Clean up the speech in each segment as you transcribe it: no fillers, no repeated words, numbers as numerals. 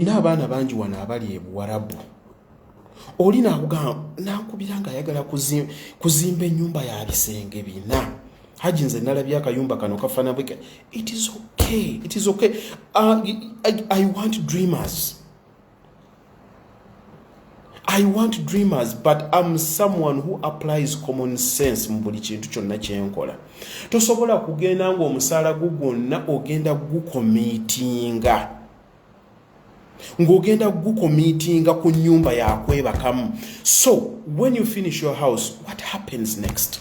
N'abaana bangi wano abali e Buwarabu. Oli nakubira nga ayagala kuzimba ennyumba ya bisenge bina. Haji nze nalabye akayumba kano kafana bweka. It is okay. It is okay. I want dreamers. I want dreamers, but I'm someone who applies common sense mu buli kintu kyonna kye nkola. Tosobola kugenda ng'omusaala gwonna ogenda gukomitinga. Ngogenda gukomitinga ku nyumba ya kwebakamu. So when you finish your house, what happens next?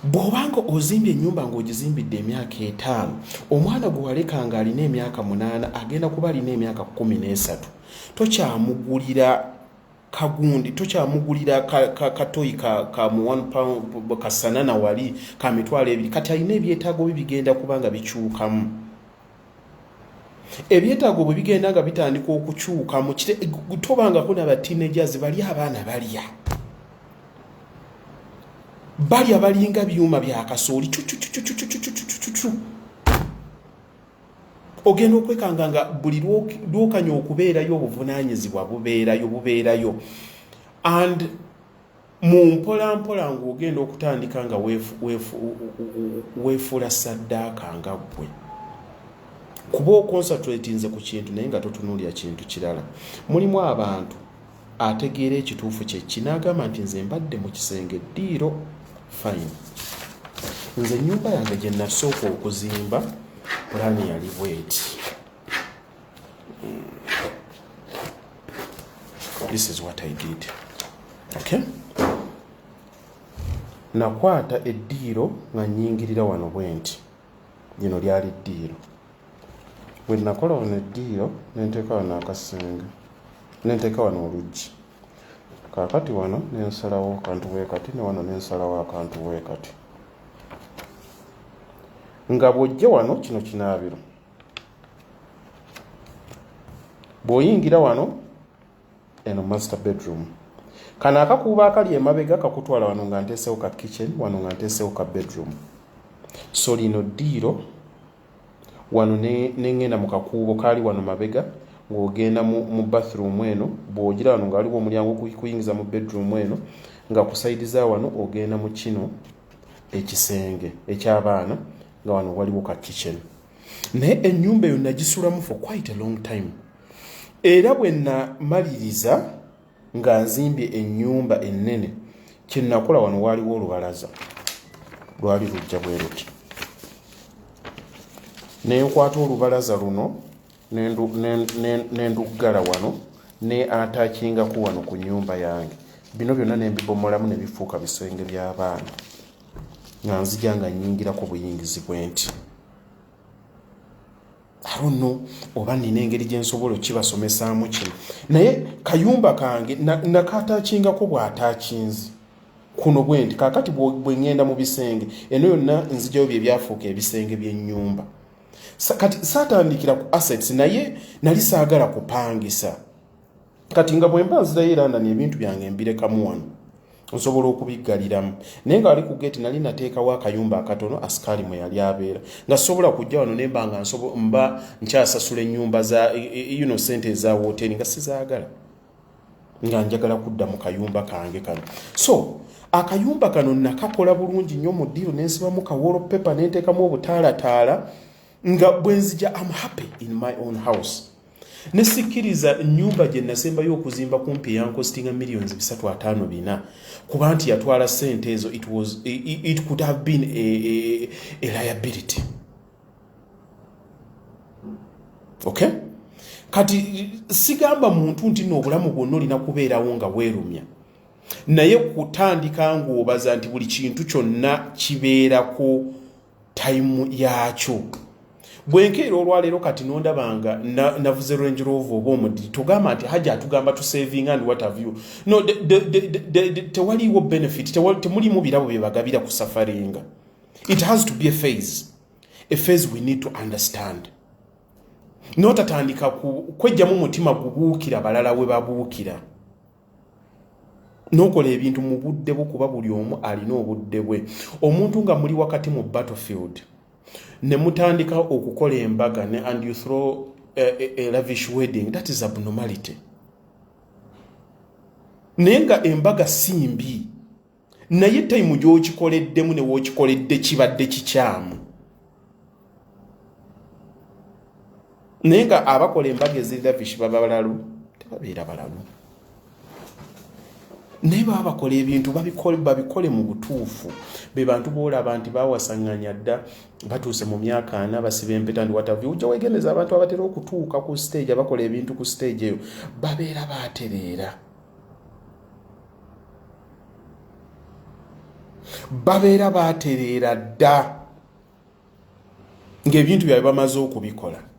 Bw'obanga ozimbye ennyumba ng'ogizimbidde emyaka 5, omwana gwe walekanga alina emyaka 8 agenda kuba alina emyaka 13. Tokyamugulira kagundi, tokyamugulira katoyi ka mu 1 pound kasanana wali ka mitwalo 2. Kati alina ebyetaago bigenda kubanga bikyukamu. Ebyetaago bwe bigenda nga bitandika okukyuka mu kite tobangako n'aba teenagers bali abaana balya balinga byuma bya kasooli ogenda okwekanga nga buli lwokanya okubeerayo obuvunaanyizibwa bubeerayo and mu mpola ng'ogenda okutandika nga weefuula saddaaka nga ggwe kuba oconcentratinze ku kintu naye nga totunuulya kintu kirala. Mulimu abantu ategeera ekituufu kye kinagamba nti nze mbadde mu kisenge ddiiro fine. Nze ennyumba yange gye nasooka okuzimba pulaani yali bweti. This is what I did. Okay? Nakwata eddiiro nga nnyingirira wano bwenti. Lino lyali ddiiro. Bwe nakola wano eddiiro nenteeka wano akasenge. Nenteeka wano oluggi. Kaakati wano nensalawo akantu weekati ne wano nensalawo akantu weekati. Nga bw'ojja wano kino kinaabiro. Bw'oyingira wano eno master bedroom. Kano akakuuba akali emabega kakutwala wano nga nteesewo ka kitchen, wano nga nteesewo ka bedroom. So lino ddiiro wano nengenda mu kakuubo kaali wano mabega ng'ogenda mu bathroom eno bw'ogira wano nga waliwo omulyango kuyingiza mu bedroom eno nga kusaidiza wano ogenda mu kino ekisenge eky'abaana nga wano waliwo ka kitchen. Naye ennyumba eyo nagisulamu for quite a long time. Era bwe namaliriza nga nzimbye ennyumba ennene kye nakola wano waaliwo olubalaza lwali lujja bwe luti. Nenkwata olubalaza luno nenduggala wano ne atachingako wano ku nyumba yange. Bino byonna nembibomolamu ne bifuuka bisenge by'abaana nga nzija nga nnyingirako buyingizi bwenti. I don't know oba nina engeri gye nsobola okibasomesaamu kino. Naye kayumba kange nakatachingako bw'atachinzi kuno bwenti. Kaakati bwe ngenda mu bisenge eno yonna nzijayo bye byafuuka ebisenge by'ennyumba. Kati saatandikira ku assets naye nali saagala kupangisa. Kati nga bwe mba nzirayo era ndani ebintu byange mbirekamu wano nsobola okubiggaliramu. Naye nga wali ku gate nali nateekawo akayumba akatono asikaali mwe yali abeera nga sobola kujja wano nemba nga mba nkyasasula ennyumba za sente eza wooteri nga sizaagala nga njagala kudda mu kayumba kange kano. So akayumba kano nakakola bulungi nnyo mu ddiiro nensibamu ka wallpaper nenteekamu obutaalataala nga bwenzija I'm happy in my own house. Nesikiriza nyumba gye nasembayo okuzimba kumpi yankostinga millions 3-5 kuba nti yatwala sente ezo. It could have been a liability. Okay? Kati sigamba muntu nti n'obulamu bwonna olina kubeerawo nga weerumya. Naye kutandika ng'obaza nti buli kintu kyonna kibeerako time yakyo. Bwenkeera olwaleero kati nondabanga navuze Range Rover oba omudiri tugamba nti Hajja atugamba to saving and what have you. No, tewaliwo benefit, temulimu birabo bye bagabira ku safaringa. It has to be a phase we need to understand. Notatandika kwejjamu mutima gubuukira balala we babuukira. Nokola ebintu mu budde bwo kuba buli omu alina obudde bwe. Omuntu nga muli wakati mu battlefield ne mutandika okukola embaga ne and you throw a lavish wedding, that is abnormality. Nenga embaga simbi naye time gy'okikoleddemu ne w'okikoledde kibadde kikyamu. Nenga abakola embaga eziri lavish baba balalu tebabeera balalu. Naye baba bakola ebintu babikole mu butuufu. Be bantu boolaba nti bawasanganya dda batuuse mu myaka 4 basiba empeta ndi watavu. Ujja weegendeza abantu abatera okutuuka ku stage abakola ebintu ku stage eyo babeera baatereera. Babeera baatereera dda ng'ebintu byabwe bamaze okubikola.